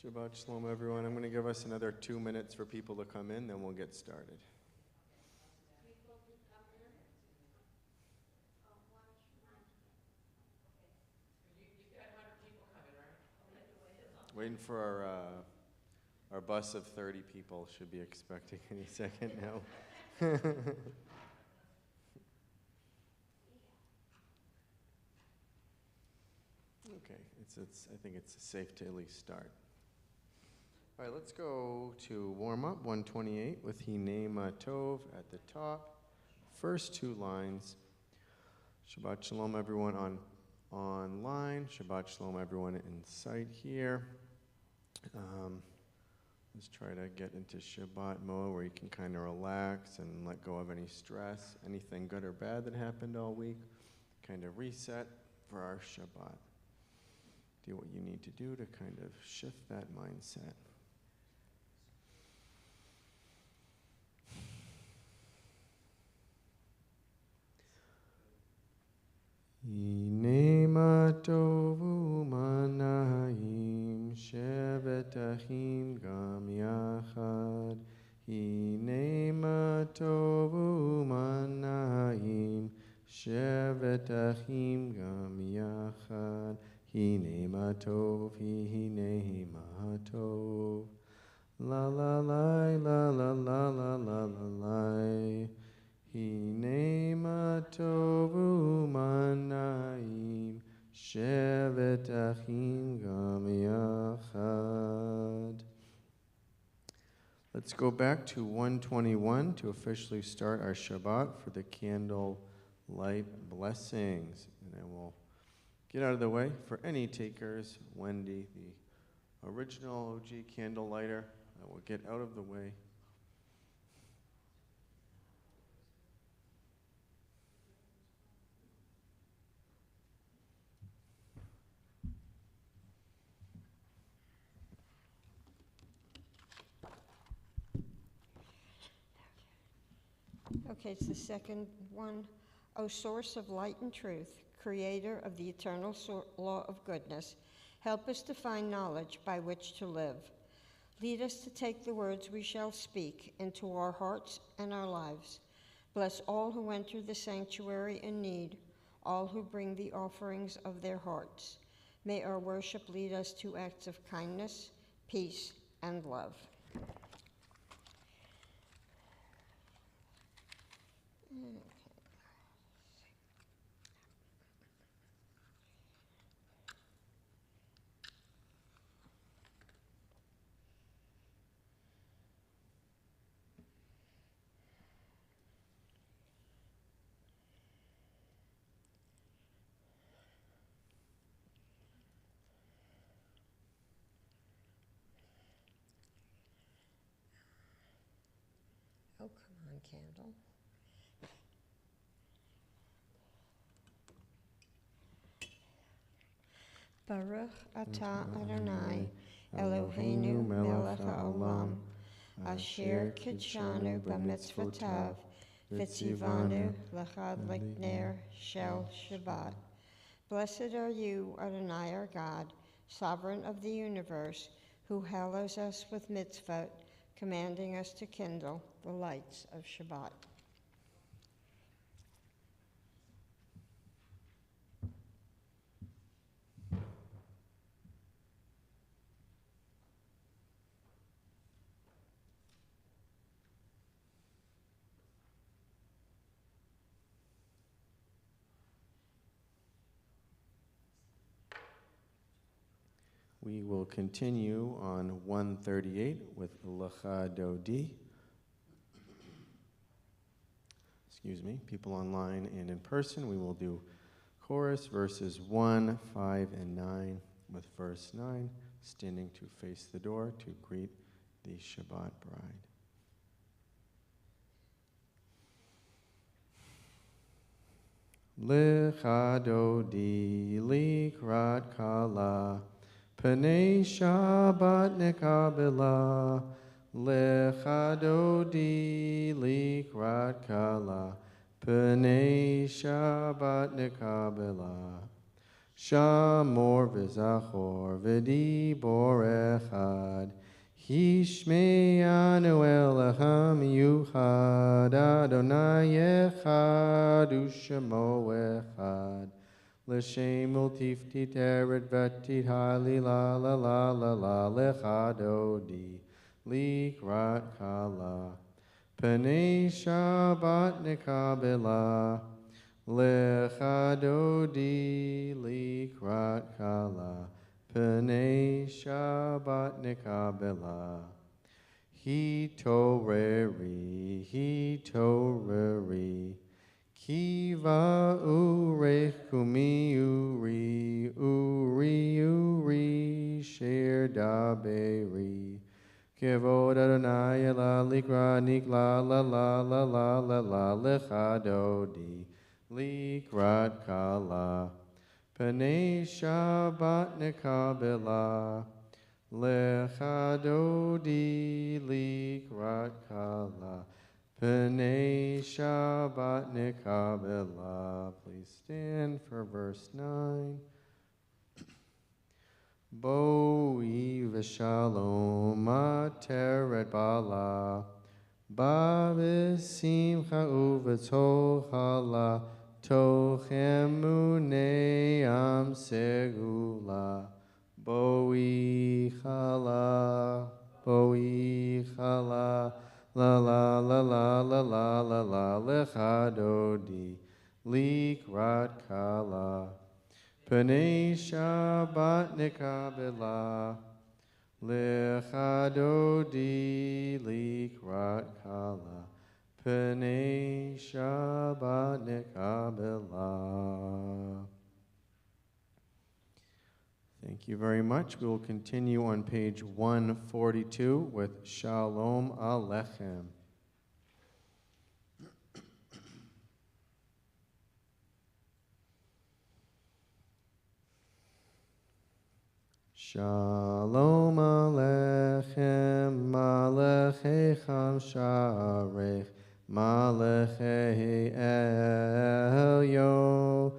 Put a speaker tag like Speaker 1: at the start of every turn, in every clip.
Speaker 1: Shabbat Shalom, everyone. I'm going to give us another 2 minutes for people to come in, then we'll get started. Waiting for our bus of 30 people. Should be expecting any second now. Okay, I think it's safe to at least start. All right, let's go to warm up 128 with Hinema Tov at the top. First two lines. Shabbat Shalom, everyone online. Shabbat Shalom, everyone in sight here. Let's try to get into Shabbat mode where you can kind of relax and let go of any stress, anything good or bad that happened all week. Kind of reset for our Shabbat. Do what you need to do to kind of shift that mindset. Hinema tovu manahim shevet achim gam yachad. Hinema tovu manahim shevet achim gam yachad. Hinema tov, hinema tov. La la la la la la la la la. Hinema tovu manayim shevet achim gam yachad. Let's go back to 121 to officially start our Shabbat for the candle light blessings. And then we'll get out of the way for any takers. Wendy, the original OG candle lighter, I will get out of the way.
Speaker 2: Okay, it's the second one. O source of light and truth, creator of the eternal law of goodness, help us to find knowledge by which to live. Lead us to take the words we shall speak into our hearts and our lives. Bless all who enter the sanctuary in need, all who bring the offerings of their hearts. May our worship lead us to acts of kindness, peace, and love. Oh, come on, candle. Baruch atah Adonai, Eloheinu melech haolam, asher kidshanu b'mitzvotav, v'tzivanu l'chad l'ner shel Shabbat. Blessed are you, Adonai our God, sovereign of the universe, who hallows us with mitzvot, commanding us to kindle the lights of Shabbat.
Speaker 1: We will continue on 138 with Lecha Dodi. Excuse me, people online and in person, we will do chorus verses 1, 5, and 9 with verse 9, standing to face the door to greet the Shabbat bride. Lecha Dodi likrat kala, Pnei Shabbat nekabela, lecha dodi likrat kala, Pnei Shabbat nekabela. Shamor v'zachor v'dibor echad. Hishme'anu Elohim yuchad. Adonai echad u'shemo echad. L'shem ultifti teret v'tit halila la la la la lechadodi. Likrat kala. Pnei Shabbat nekabela. Lechadodi likrat kala. Pnei Shabbat nekabela. Hitoreri. Kiva urech kumi uri sher daberi. Kevod Adonai la likra nikla la la la la la la lechadodi likrat kala. Pnei Shabbat nekabela. Lechadodi likrat kala. Pnei Shabbat nekabela. Please stand for verse 9. Boi v'shalom ateret bala. Ba v'simcha u'v'tohala. Toch emunei am segula. Boi chala. Boi chala. La la la la la la la la lechadodi likrat kala. Pnei Shabbat nekabela. Lechadodi likrat kala. Pnei Shabbat nekabela. Thank you very much. We will continue on page 142 with Shalom Aleichem. Shalom Aleichem, Malechecham Sharech, Malechei Elyon,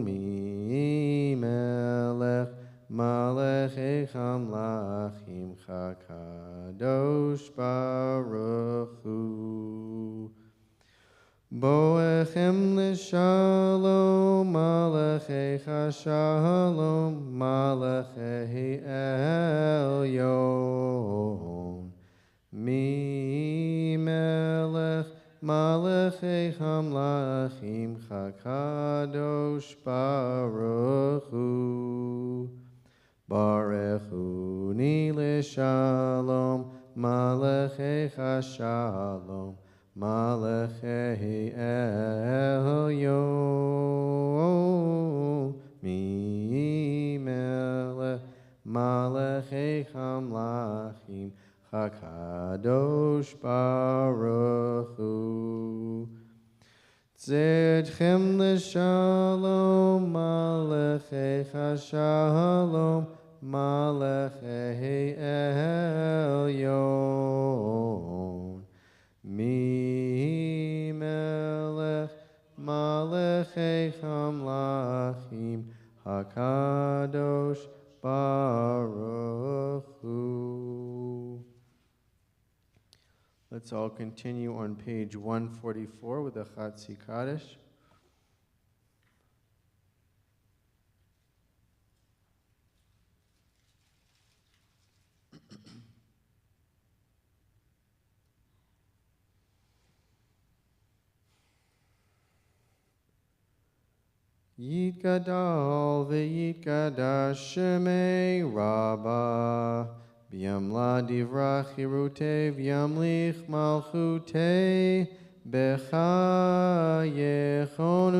Speaker 1: Mi Melech, Malechecham Lachim Chakadosh Baruch Hu. Boechem l'shalom, Malachecha shalom, Malachei Elyon. Mi melech, Malachecham lachim chakadosh Baruch Hu. Baruch Hu ni l'shalom, Malachecha shalom, Malachei Elyon. Mi melech, Malachecham lachim Hakadosh Baruch Hu. Tzedchem l'shalom, Malachecha shalom, Malachei Elyon. Mi melech, Malachecham lachim Hakadosh Baruch Hu. Let's all continue on page 144 with the Chatzi Kaddish. Yitgadal v'yitgadash shemei Rabbah, b'yamla divrach hirutei v'yamlich malchutei, b'chayechon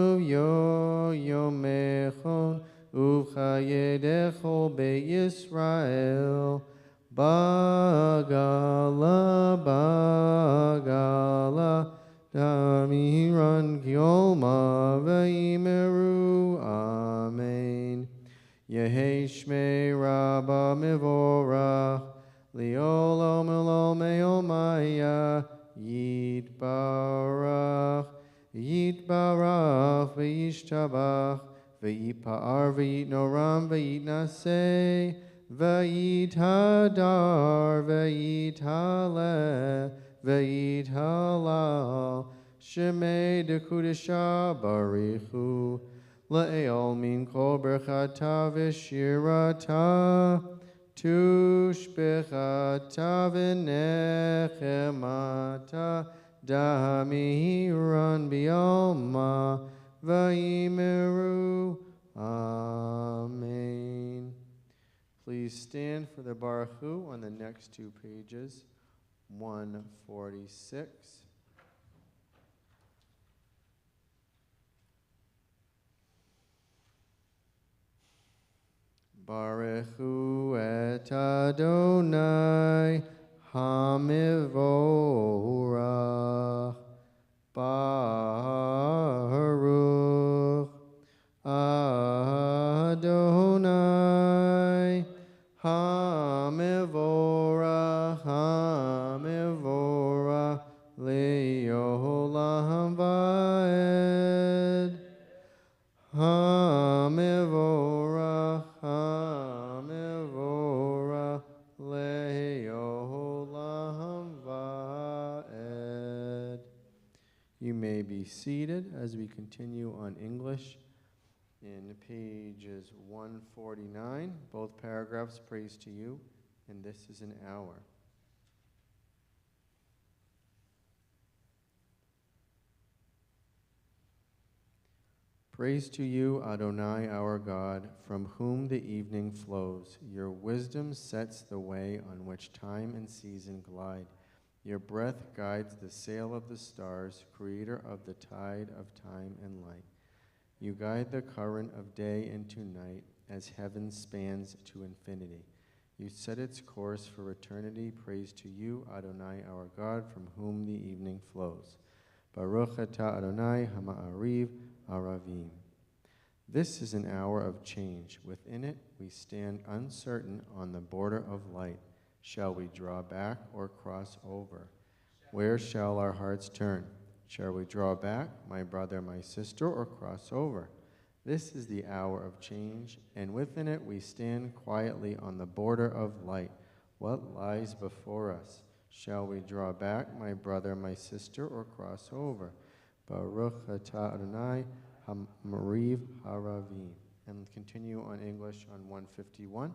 Speaker 1: uv'yomechon uv'chayedecho be'Yisrael, bagala Damiran Kiolma Veimeru Amen. Yehi Shmei Rabba Mivorach Liolo Milol Meomaya Yitbarach V'yishtabach V'yipa'ar v'yitnoram v'yitnaseh v'yithadar v'yithaleh v'yithalal Shemei dekudesha barichu La'el min kol berchata v'shirata Tushbechata v'nechemata Damiran bi'alma Vayimeru. Amen. Please stand for the Baruch Hu on the next two pages, 146. Baruch Hu et Adonai Hamivorach Baruch Adonai Hamivorach Hamivorach Le'olam Va'ed Hamivorach Hamivorach Le'olam Va'ed. You may be seated as we continue on English in pages 149. Both paragraphs praise to you, and this is an hour. Praise to you, Adonai, our God, from whom the evening flows. Your wisdom sets the way on which time and season glide. Your breath guides the sail of the stars, creator of the tide of time and light. You guide the current of day into night as heaven spans to infinity. You set its course for eternity. Praise to you, Adonai, our God, from whom the evening flows. Baruch atah Adonai hama'ariv aravim. This is an hour of change. Within it, we stand uncertain on the border of light. Shall we draw back or cross over? Where shall our hearts turn? Shall we draw back, my brother, my sister, or cross over? This is the hour of change, and within it we stand quietly on the border of light. What lies before us? Shall we draw back, my brother, my sister, or cross over? Baruch atah Adonai hamariv haravim. And continue on English on 151.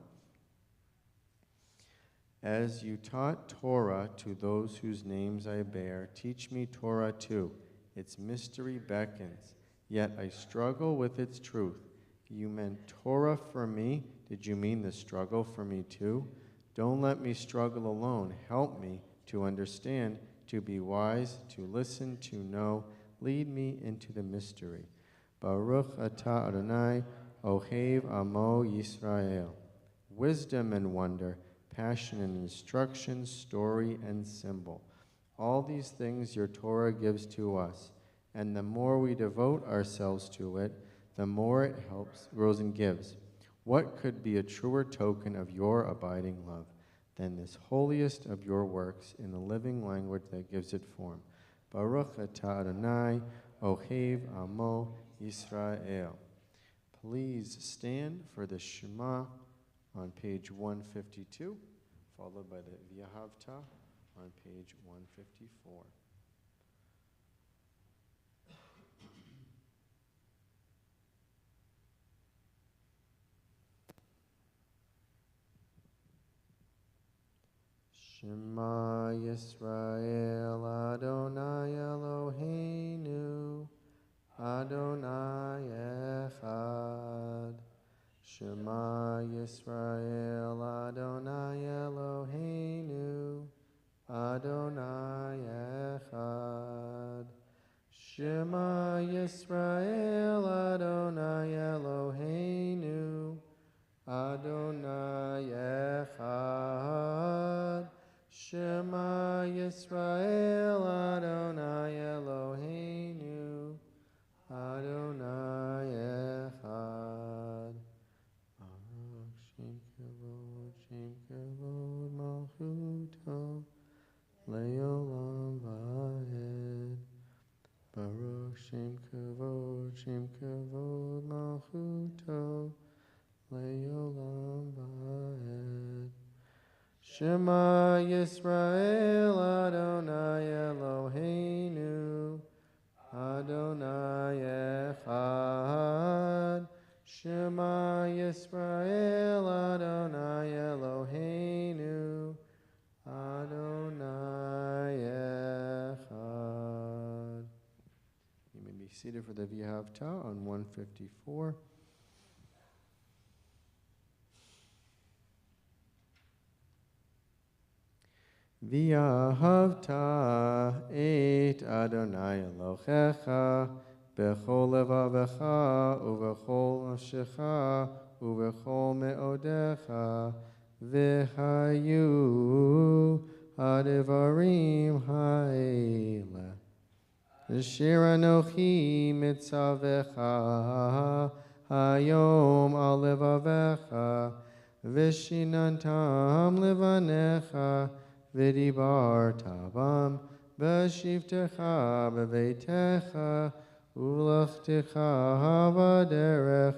Speaker 1: As you taught Torah to those whose names I bear, teach me Torah too. Its mystery beckons, yet I struggle with its truth. You meant Torah for me. Did you mean the struggle for me too? Don't let me struggle alone. Help me to understand, to be wise, to listen, to know. Lead me into the mystery. Baruch atah Adonai, Ohev Amo Yisrael. Wisdom and wonder, passion and instruction, story and symbol. All these things your Torah gives to us, and the more we devote ourselves to it, the more it helps, grows and gives. What could be a truer token of your abiding love than this holiest of your works in the living language that gives it form? Baruch atah Adonai, Ohev Amo Yisrael. Please stand for the Shema on page 152, followed by the V'ahavta on page 154. Shema Yisrael Adonai Eloheinu Adonai Echad. Shema Yisrael Adonai Eloheinu Adonai Echad. Shema Yisrael Adonai Eloheinu Adonai Echad. Shema Yisrael Adonai Eloheinu Adonai Echad. Baruch Shem Kavod Malchuto Le'olam Va'ed. Baruch Shem Kavod Malchuto Shema Yisrael Adonai Eloheinu Adonai Echad. Shema Yisrael Adonai Eloheinu Adonai Echad. You may be seated for the V'ahavta on 154. V'ahavta et Adonai Elohecha b'chol levavecha uv'chol nafshecha uv'chol me'odecha v'hayu ha'devarim ha'ele asher anochi mitzavecha hayom al levavecha v'shinantam levanecha v'dibarta bam b'shivtecha b'veitecha u'lachtecha b'derech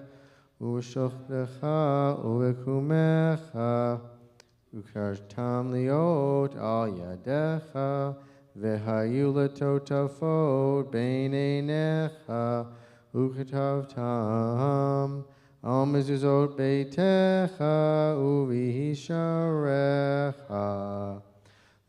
Speaker 1: u'shochtecha u'ekumecha u'kartam liot al yadecha v'hayu letotafot bein einecha u'ketavtam al mezuzot beitecha u'v'hisharecha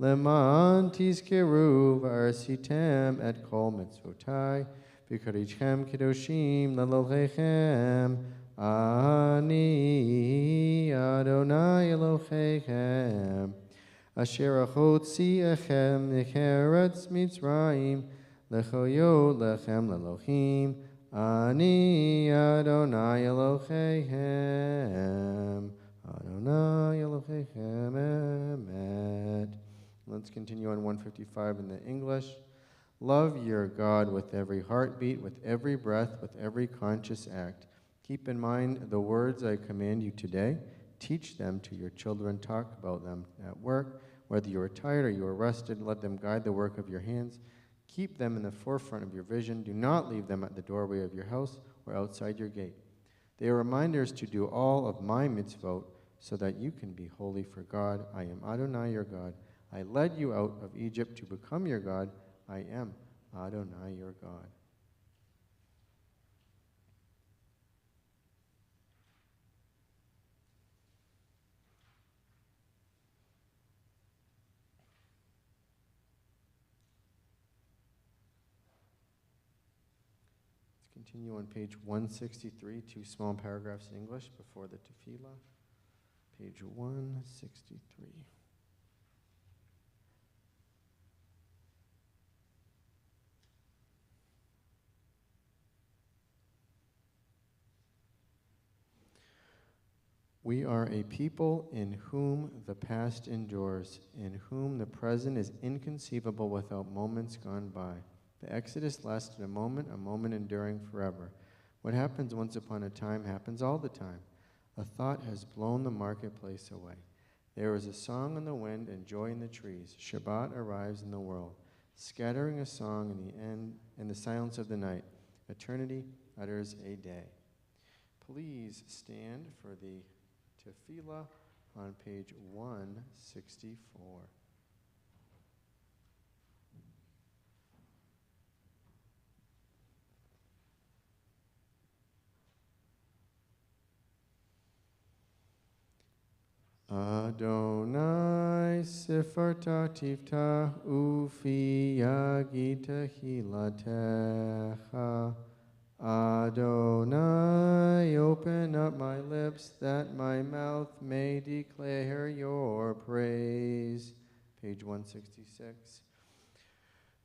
Speaker 1: Leman tizkeru v'arsitem et kol mitzvotai v'karichem kedoshim lelohechem ani Adonai Elohechem asher achotzi echem mecheretz Mitzrayim lechoyot lechem lelohim ani Adonai Elohechem Adonai Elohechem emet. Let's continue on 155 in the English. Love your God with every heartbeat, with every breath, with every conscious act. Keep in mind the words I command you today. Teach them to your children. Talk about them at work. Whether you are tired or you are rested, let them guide the work of your hands. Keep them in the forefront of your vision. Do not leave them at the doorway of your house or outside your gate. They are reminders to do all of my mitzvot so that you can be holy for God. I am Adonai your God. I led you out of Egypt to become your God. I am Adonai your God. Let's continue on page 163, two small paragraphs in English before the tefillah. Page 163. We are a people in whom the past endures, in whom the present is inconceivable without moments gone by. The Exodus lasted a moment enduring forever. What happens once upon a time happens all the time. A thought has blown the marketplace away. There is a song in the wind and joy in the trees. Shabbat arrives in the world, scattering a song in the silence of the night. Eternity utters a day. Please stand for the tefillah on page 164. Adonai sefarta tifta ufi yagita hilatecha. Adonai, open up my lips that my mouth may declare your praise. Page 166.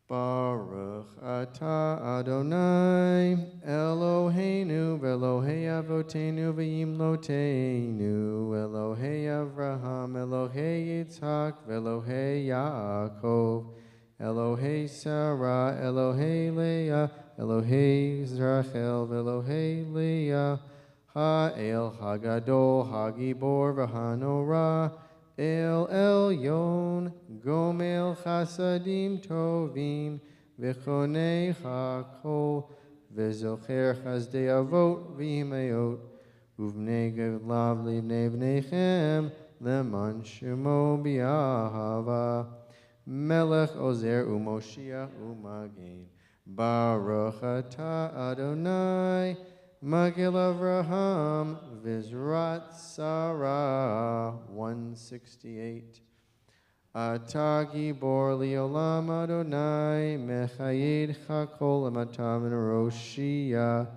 Speaker 1: Baruch atah Adonai, Eloheinu, Elohei Avotenu, V'yimloteinu, Elohei Avraham, Elohei Yitzhak, Elohei Yaakov, Elohei Sarah, Elohei Leah, Elohei Rachel, Elohei Leah, Ha'el Hagadol, Hagibor, V'hanorah, El Elyon, Gomel Chasadim Tovim, V'chonei HaKol, V'zocher Chazdei Avot, V'himayot, Uvnei Gevlav Livnei V'neichem, Leman Shemo Biahava, Melech Ozer Umoshia Umagin, Baruch Atah Adonai, Magil Avraham, Vizrat Sarah, 168. Atah Gibor Liolam Adonai, Mechayed Chakol Amatam Roshia,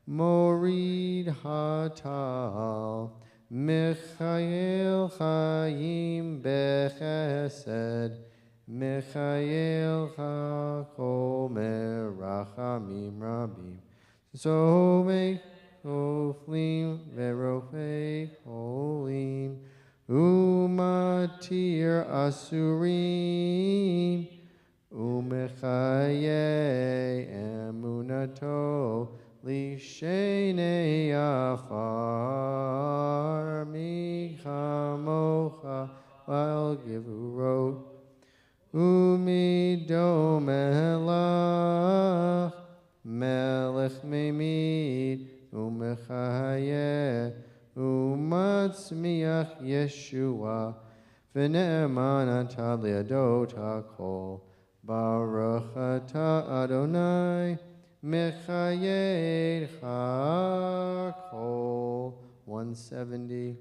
Speaker 1: Morid Hatal, Michael Chaim Bechesed, Michael Chakol Merachamim Rabim, Zomei Oflim Verofei Holim, Umatir Asurim, Umechaye Emunato, Lishene Afar, Michamocha, Val Givurot, Umido Melach, Melech Memid, Umechaye, Umatzmiach Yeshua, V'ne'eman atah li'adot hakol, Baruch atah Adonai, Mechayed hakol. 170.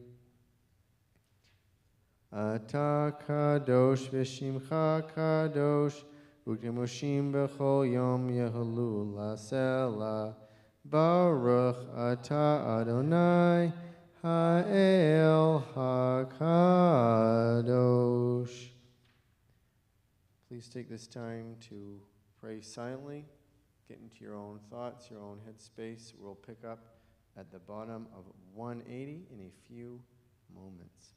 Speaker 1: Atah kadosh v'shimcha kadosh, U'kemoshim b'chol yom yehalu la'sela, Baruch atah Adonai, Ha'el HaKadosh. Please take this time to pray silently, get into your own thoughts, your own headspace. We'll pick up at the bottom of 180 in a few moments.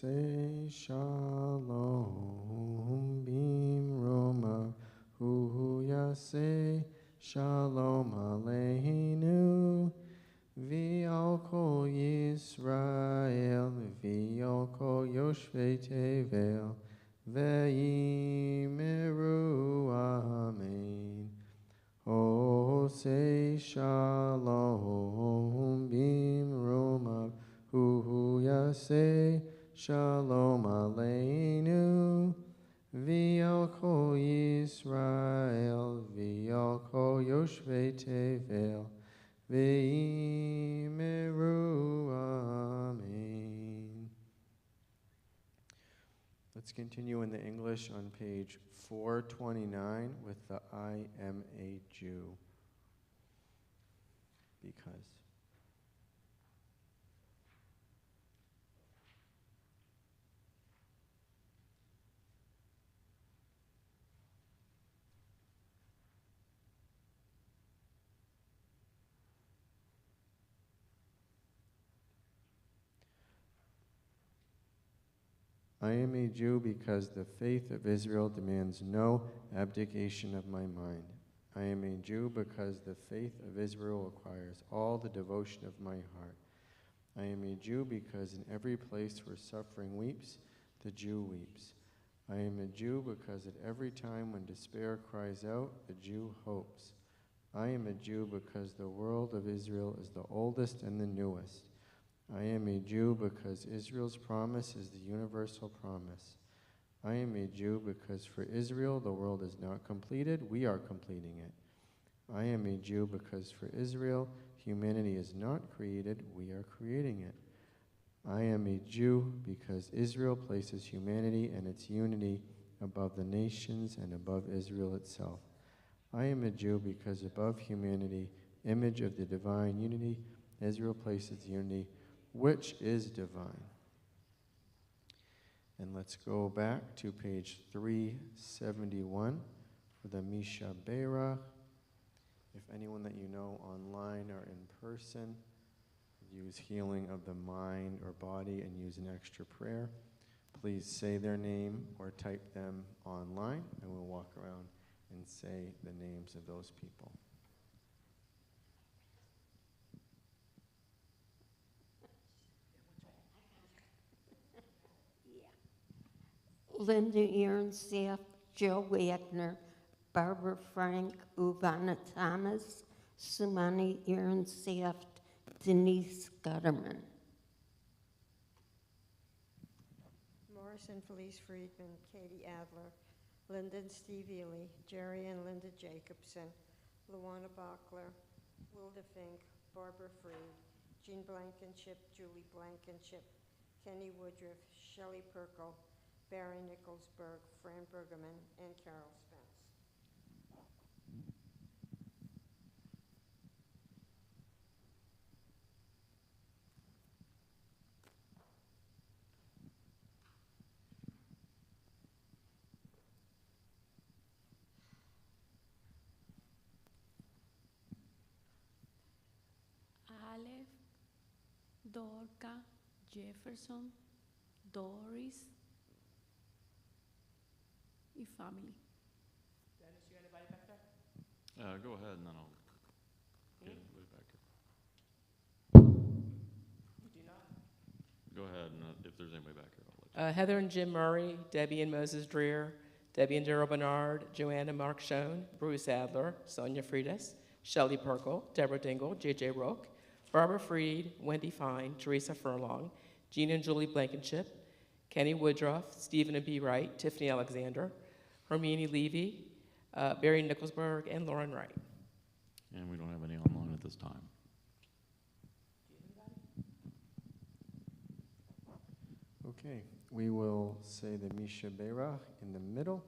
Speaker 1: say shalom bimroma hu yase shalom aleinu v'al kol Yisrael v'al kol yoshvei tevel ve'yimeru amen. Oh, say shalom bimroma hu yase shalom aleinu v'al kol Yisrael v'al kol yoshvei tevel ve'yimeru amen. Let's continue in the English on page 429 with the I am a Jew. Because. I am a Jew because the faith of Israel demands no abdication of my mind. I am a Jew because the faith of Israel requires all the devotion of my heart. I am a Jew because in every place where suffering weeps, the Jew weeps. I am a Jew because at every time when despair cries out, the Jew hopes. I am a Jew because the world of Israel is the oldest and the newest. I am a Jew because Israel's promise is the universal promise. I am a Jew because for Israel the world is not completed, we are completing it. I am a Jew because for Israel humanity is not created, we are creating it. I am a Jew because Israel places humanity and its unity above the nations and above Israel itself. I am a Jew because above humanity, image of the divine unity, Israel places unity which is divine. And let's go back to page 371 for the Misha Beirach. If anyone that you know online or in person use healing of the mind or body and use an extra prayer, please say their name or type them online, and we'll walk around and say the names of those people.
Speaker 2: Linda Ehrensaft, Joe Wagner, Barbara Frank, Uvana Thomas, Sumani Ehrensaft, Denise Gutterman. Morrison Felice Friedman, Katie Adler, Lyndon Steve Ely, Jerry and Linda Jacobson, Luana Bachler, Wilda Fink, Barbara Freed, Jean Blankenship, Julie Blankenship, Kenny Woodruff, Shelley Perkle, Barry Nicholsburg, Fran Bergerman, and Carol Spence.
Speaker 3: Aleph, Dorca, Jefferson, Doris, y family.
Speaker 4: Dennis, you got anybody back there?
Speaker 5: Go ahead, and then I'll get anybody back here.
Speaker 4: You do not?
Speaker 5: Go ahead, and if there's anybody back here, I'll let you.
Speaker 4: Heather and Jim Murray, Debbie and Moses Dreer, Debbie and Daryl Bernard, Joanne and Mark Schoen, Bruce Adler, Sonia Freitas, Shelley Perkle, Deborah Dingle, J.J. Roque, Barbara Freed, Wendy Fine, Teresa Furlong, Jean and Julie Blankenship, Kenny Woodruff, Stephen and B. Wright, Tiffany Alexander, Hermione Levy, Barry Nicholsburg, and Lauren Wright.
Speaker 5: And we don't have any online at this time.
Speaker 1: Okay, we will say the Misha Beirach in the middle,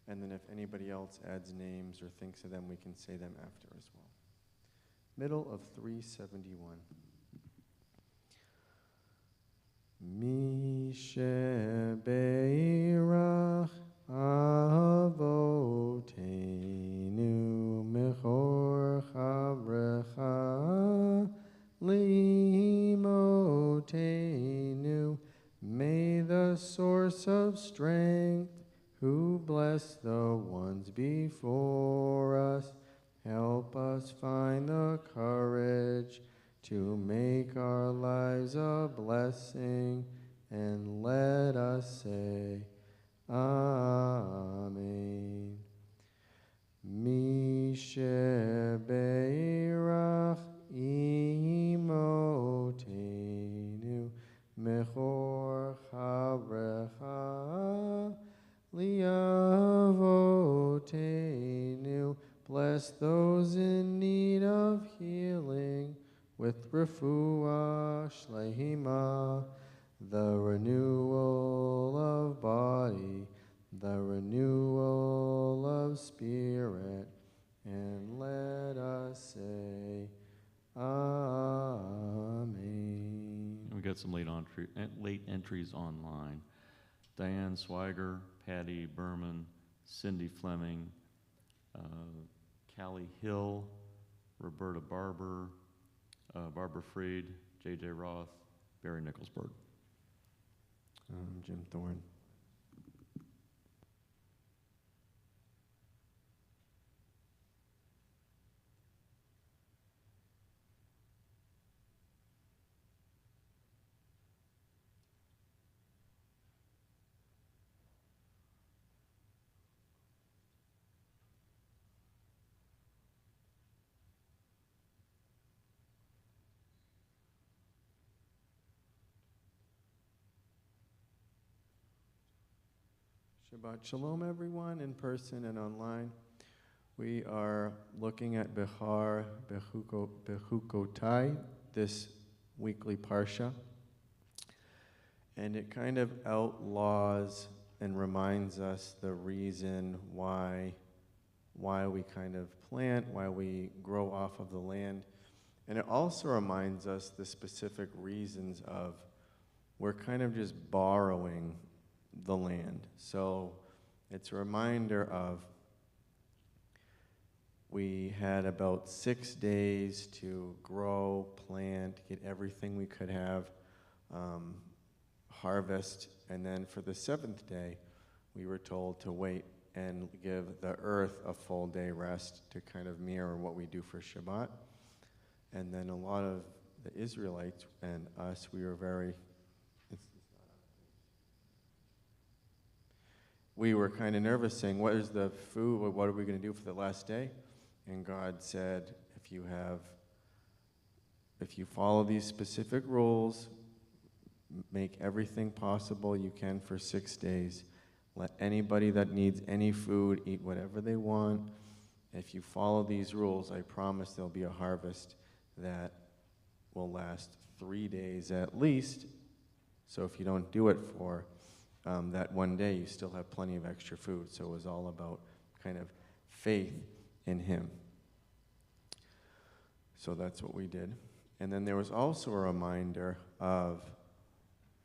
Speaker 1: and then if anybody else adds names or thinks of them, we can say them after as well. Middle of 371. Misha Beirach Avotenu Mechor Chavrecha Limotenu. May of strength, who bless the ones before us. Help us find the courage to make our lives a blessing, and let us say, Amen. Mishebeirach imotenu mechor chavrecha liavotenu. Bless those in need of healing with refuah shlehima, the renewal of body, the renewal of spirit, and let us say, Amen.
Speaker 5: We got some late entries online. Diane Swiger, Patty Berman, Cindy Fleming, Callie Hill, Roberta Barber, Barbara Freed, J.J. Roth, Barry Nicholsburg.
Speaker 1: Jim Thorne. Shabbat Shalom, everyone, in person and online. We are looking at Behar Bechukotai, this weekly Parsha. And it kind of outlaws and reminds us the reason why we kind of plant, why we grow off of the land. And it also reminds us the specific reasons of we're kind of just borrowing the land. So it's a reminder of we had about 6 days to grow, plant, get everything we could have, harvest, and then for the 7th day, we were told to wait and give the earth a full day rest to kind of mirror what we do for Shabbat. And then a lot of the Israelites and us, we were kind of nervous, saying, what is the food, what are we going to do for the last day? And God said, if you follow these specific rules, make everything possible you can for 6 days. Let anybody that needs any food eat whatever they want. If you follow these rules, I promise there'll be a harvest that will last 3 days at least. So if you don't do it for that one day, you still have plenty of extra food. So it was all about kind of faith in Him. So that's what we did. And then there was also a reminder of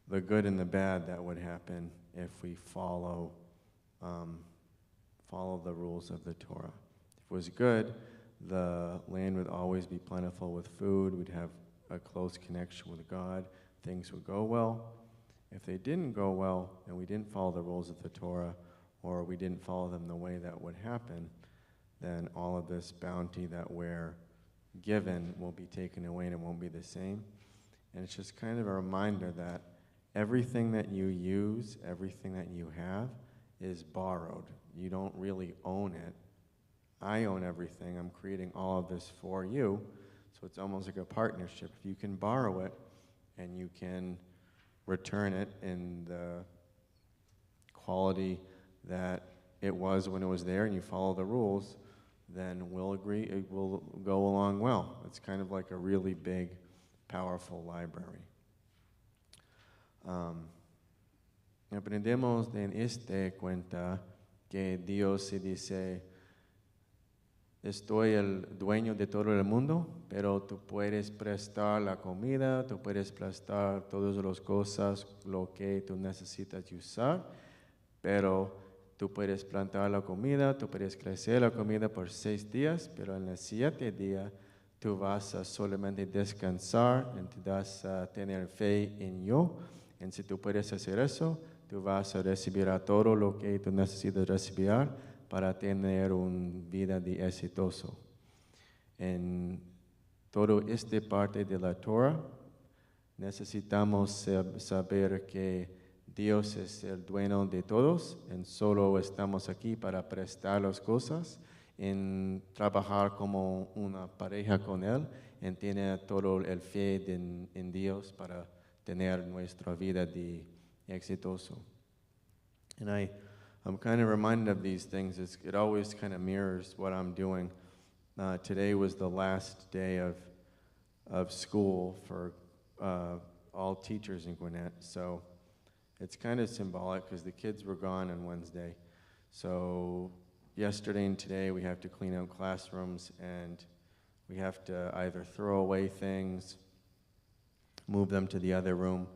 Speaker 1: the good and the bad that would happen if we follow the rules of the Torah. If it was good, the land would always be plentiful with food. We'd have a close connection with God. Things would go well. If they didn't go well and we didn't follow the rules of the Torah, or we didn't follow them the way that would happen, then all of this bounty that we're given will be taken away and it won't be the same. And it's just kind of a reminder that everything that you use, everything that you have, is borrowed. You don't really own it. I own everything. I'm creating all of this for you. So it's almost like a partnership. If you can borrow it and you can return it in the quality that it was when it was there and you follow the rules, then we'll agree it will go along well. It's kind of like a really big, powerful library. Aprendemos en este cuenta que Dios se dice, estoy el dueño de todo el mundo, pero tú puedes prestar la comida, tú puedes prestar todas las cosas, lo que tú necesitas usar, pero tú puedes plantar la comida, tú puedes crecer la comida por 6 días, pero en el 7 día tú vas a solamente descansar y te vas a tener fe en yo. Y si tú puedes hacer eso, tú vas a recibir todo lo que tú necesitas recibir para tener una vida de exitoso. En toda esta parte de la Torah, necesitamos saber que Dios es el dueño de todos, y solo estamos aquí para prestar las cosas, en trabajar como una pareja con Él, en tener todo el fe en Dios para tener nuestra vida de exitoso. And I'm kind of reminded of these things. It always kind of mirrors what I'm doing. Today was the last day of school for all teachers in Gwinnett, so it's kind of symbolic because the kids were gone on Wednesday. So yesterday and today we have to clean out classrooms, and we have to either throw away things, move them to the other room,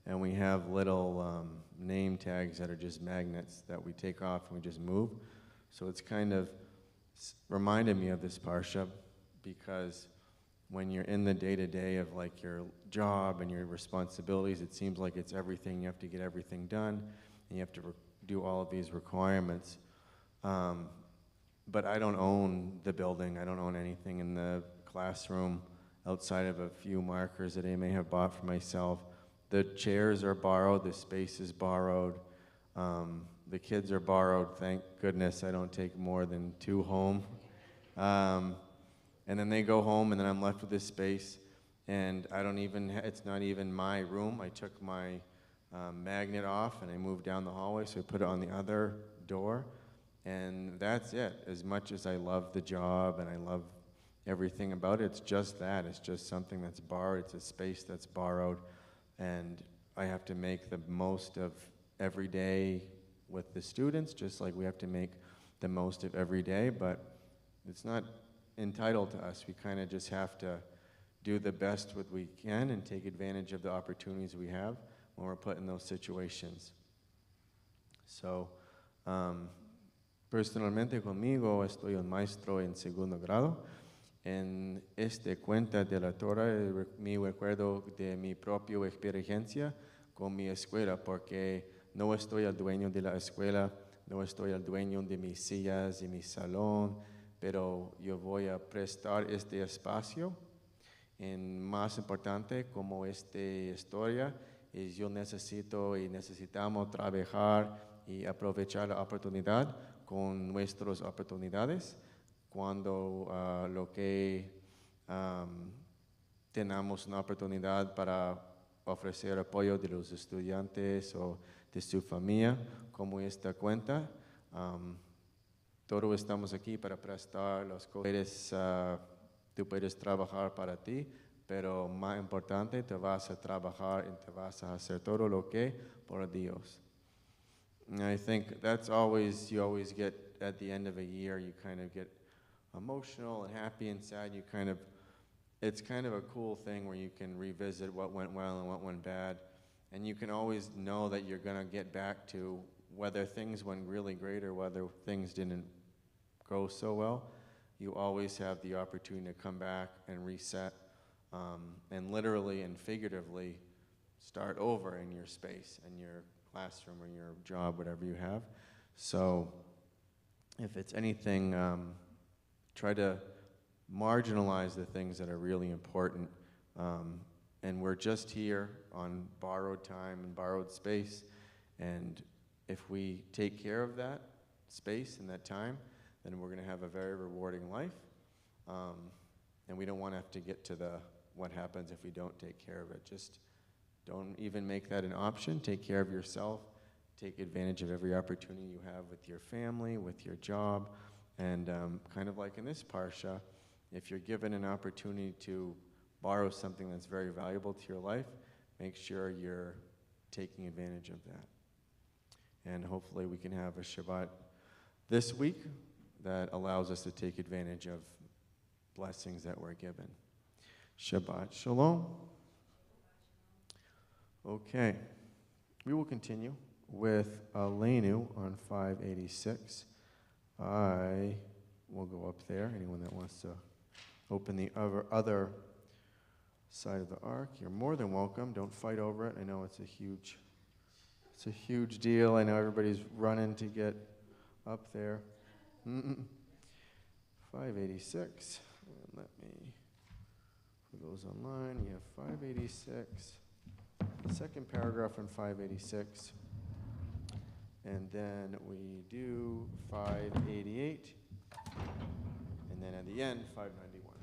Speaker 1: and we have little name tags that are just magnets that we take off and we just move. So it's kind of reminded me of this parsha, because when you're in the day-to-day of like your job and your responsibilities, it seems like it's everything. You have to get everything done, and you have to do all of these requirements. But I don't own the building. I don't own anything in the classroom outside of a few markers that I may have bought for myself. The chairs are borrowed. The space is borrowed. The kids are borrowed. Thank goodness I don't take more than 2 home. And then they go home, and then I'm left with this space, and I don't even, it's not even my room. I took my magnet off, and I moved down the hallway, so I put it on the other door, and that's it. As much as I love the job, and I love everything about it, it's just that. It's just something that's borrowed. It's a space that's borrowed, and I have to make the most of every day with the students, just like we have to make the most of every day, but it's not entitled to us. We kind of just have to do the best what we can and take advantage of the opportunities we have when we're put in those situations. So, personalmente conmigo estoy un maestro en segundo grado. En esta cuenta de la Torah, mi recuerdo de mi propia experiencia con mi escuela, porque no estoy el dueño de la escuela, no estoy el dueño de mis sillas y mi salón, pero yo voy a prestar este espacio. En más importante, como esta historia, es yo necesito y necesitamos trabajar y aprovechar la oportunidad con nuestras oportunidades cuando lo que tenemos una oportunidad para ofrecer apoyo de los estudiantes o de su familia, como esta cuenta. Todos estamos aquí para prestar las cosas. Tú puedes trabajar para ti, pero más importante, te vas a trabajar y te vas a hacer todo lo que por Dios. And I think that's always, you always get at the end of a year, you kind of get emotional and happy and sad. You kind of, it's kind of a cool thing where you can revisit what went well and what went bad. And you can always know that you're going to get back to whether things went really great or whether things didn't go so well. You always have the opportunity to come back and reset and literally and figuratively start over in your space, in your classroom or your job, whatever you have. So if it's anything, try to marginalize the things that are really important. And we're just here on borrowed time and borrowed space. And if we take care of that space and that time, then we're going to have a very rewarding life. And we don't want to have to get to the what happens if we don't take care of it. Just don't even make that an option. Take care of yourself. Take advantage of every opportunity you have with your family, with your job. And kind of like in this parsha, if you're given an opportunity to borrow something that's very valuable to your life, make sure you're taking advantage of that. And hopefully we can have a Shabbat this week that allows us to take advantage of blessings that we're given. Shabbat Shalom. Okay, we will continue with Aleinu on 586. I will go up there. Anyone that wants to open the other side of the ark, you're more than welcome. Don't fight over it. I know it's a huge It's a huge deal. I know everybody's running to get up there. 586. And let me, for those online, we have 586. Second paragraph on 586. And then we do 588. And then at the end, 591.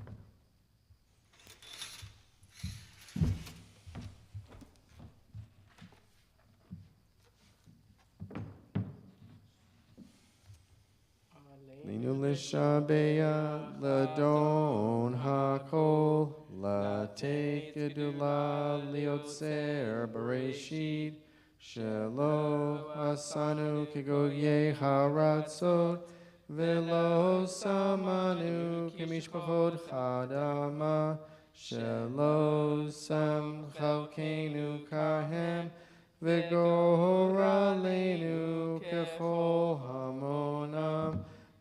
Speaker 1: Linu l'shabeya l'adon hakol l'tekedula liotzer bereshit shelo asanu kigoye haratzot velo samanu kimishpachot chadama shelo samchalkenu kahem v'goralenu kechol hamonam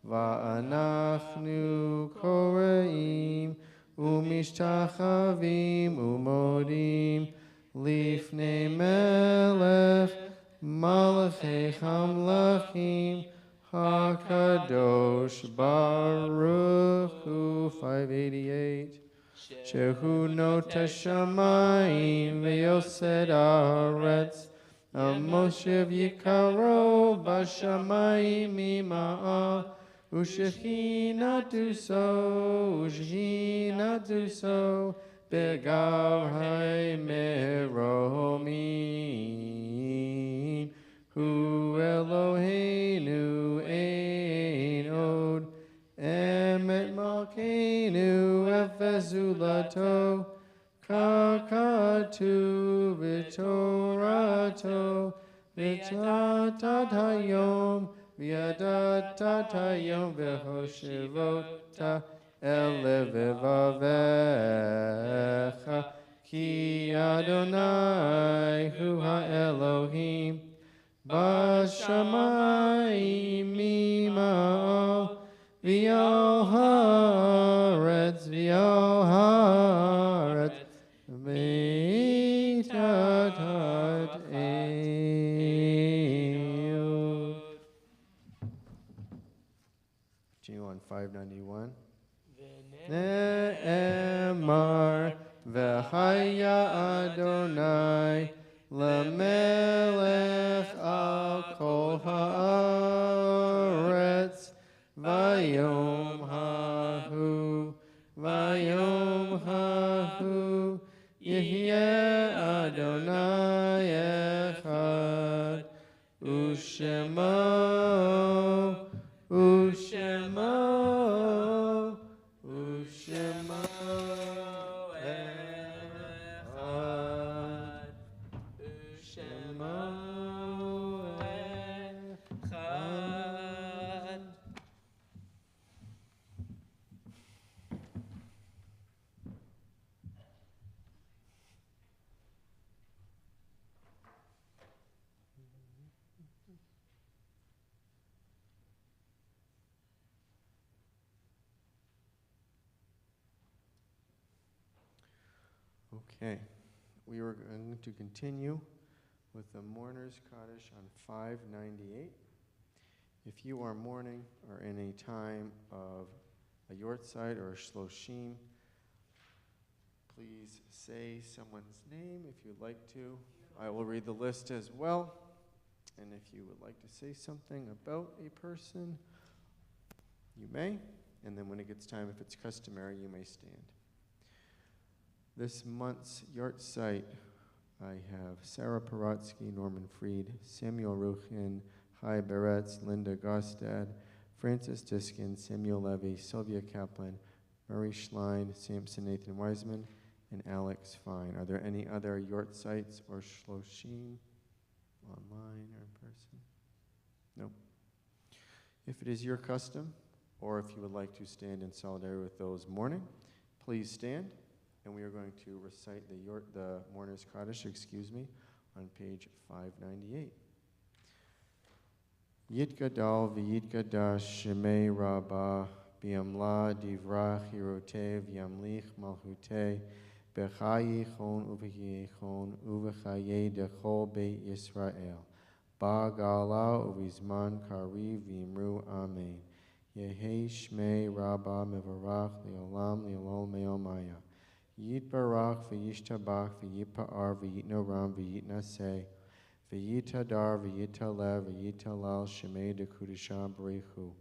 Speaker 1: Va'anachnu koreim umishtachavim umodim lifnei melech malachei hamlachim hakadosh baruch hu 588 shehu nota shamayim ve'yosed haaretz amoshev yikaro bashamayim ima'ah Ushechinatu so, begav ha'meromim, hu Eloheinu ein od, emet malkeinu efezulato, kakatu v'torato, v'tatat hayom, V'yadata yom v'hoshivota elevevavecha ki Adonai hu ha'Elohim b'shamayim ima'o v'yal haaretz v'itatat on 591. Ne'emar v'haya Adonai lemelech al kol haaretz vayom hahu yihyeh Adonai echad u'shemo Okay, we are going to continue with the Mourner's Kaddish on 598. If you are mourning or in a time of a yortzeit or a shloshim, please say someone's name if you'd like to. I will read the list as well. And if you would like to say something about a person, you may. And then when it gets time, if it's customary, you may stand. This month's yortzeit, I have Sarah Paratsky, Norman Freed, Samuel Ruchin, Chai Beretz, Linda Gostad, Francis Diskin, Samuel Levy, Sylvia Kaplan, Murray Schlein, Samson Nathan Wiseman, and Alex Fine. Are there any other yortzeits or shloshim, online or in person? No. If it is your custom, or if you would like to stand in solidarity with those mourning, please stand. And we are going to recite the Mourner's Kaddish, on page 598. Yitgadal v'yitgadash shemei rabbah bi'amla divra chirotev yamlich malchuteh b'chayi chon uv'chaye dechol beit Yisrael Ba'gala uvizman kari v'imru amen. Yehi shmei rabba mevarach leolam leolol meomaya. Yitbarach v'yishtabach v'yipa'ar v'yitnoram v'yitnaseh. V'yitadar v'yitalev v'yitalal shemei dekudashah b'rechu.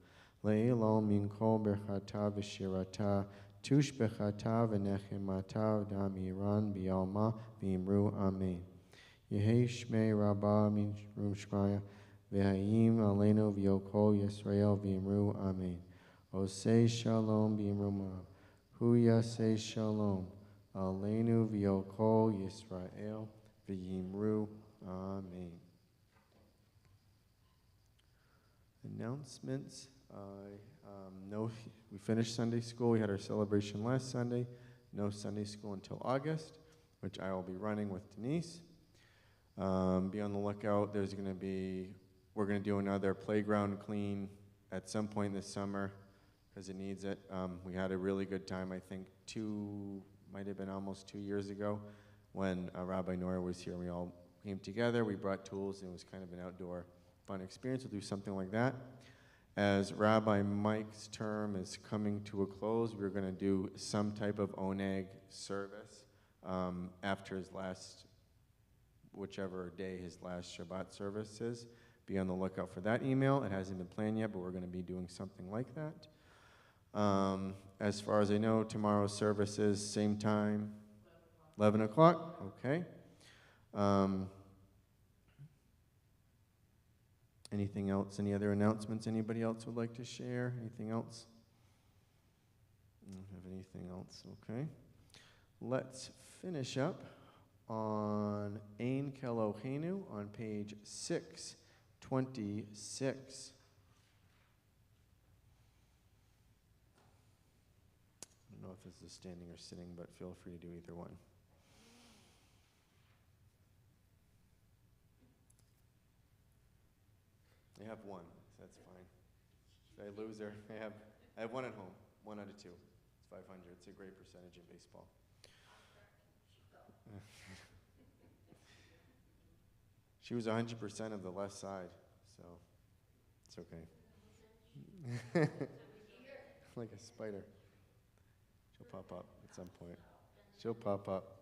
Speaker 1: Le'elol min kol berchata v'shirata. Tush bechata v'nechemata v'damiran b'yalma v'imru amen. Yehi shmei rabba min shmaya v'hayim aleinu v'yokol Yisrael v'imru amen. Osei shalom v'imru ma'am. Hu yasei shalom aleinu v'yokol Yisrael v'yimru amen. Announcements. No, we finished Sunday school. We had our celebration last Sunday. No Sunday school until August, which I will be running with Denise. Be on the lookout. We're going to do another playground clean at some point this summer because it needs it. We had a really good time, I think, might have been almost 2 years ago when Rabbi Nora was here. We all came together. We brought tools, and it was kind of an outdoor fun experience. We'll do something like that. As Rabbi Mike's term is coming to a close, we're going to do some type of oneg service after whichever day his last Shabbat service is. Be on the lookout for that email. It hasn't been planned yet, but we're going to be doing something like that. As far as I know, tomorrow's service is same time, 11 o'clock. Okay. Anything else? Any other announcements anybody else would like to share? Anything else? I don't have anything else. Okay. Let's finish up on Ein Kelohenu on page 626. I don't know if this is standing or sitting, but feel free to do either one. I have one, so that's fine. If I lose her, I have one at home, 1 out of 2. It's 500. It's a great percentage in baseball. She was 100% of the left side, so it's okay. Like a spider. She'll pop up at some point. She'll pop up.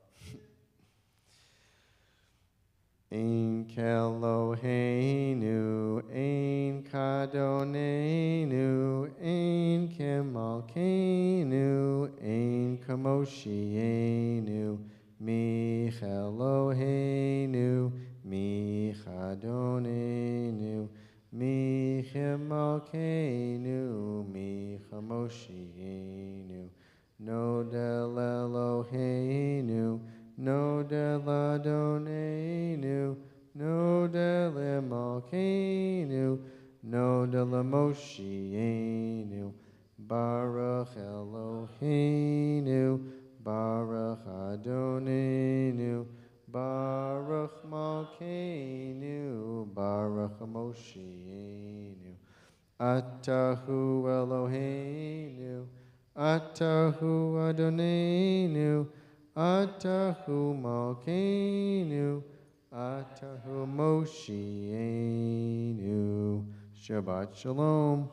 Speaker 1: Ein Kelohenu, Ein Kadonenu, Ein Kemalkenu, Ein Kamoshienu, Mi Elohenu, Mi Chadonenu, Mi Kemalkenu, Mi Kamoshienu, Nodel Eloheinu, Nodel Adonenu, Nodel Emalkeinu, Nodel Moshienu, Baruch Eloheinu, Baruch Adonenu, Baruch Malkeinu, Baruch Moshienu, Atahu Eloheinu, Atahu Adonenu, Atahu Malkeinu, Atahu Moshienu. Shabbat Shalom.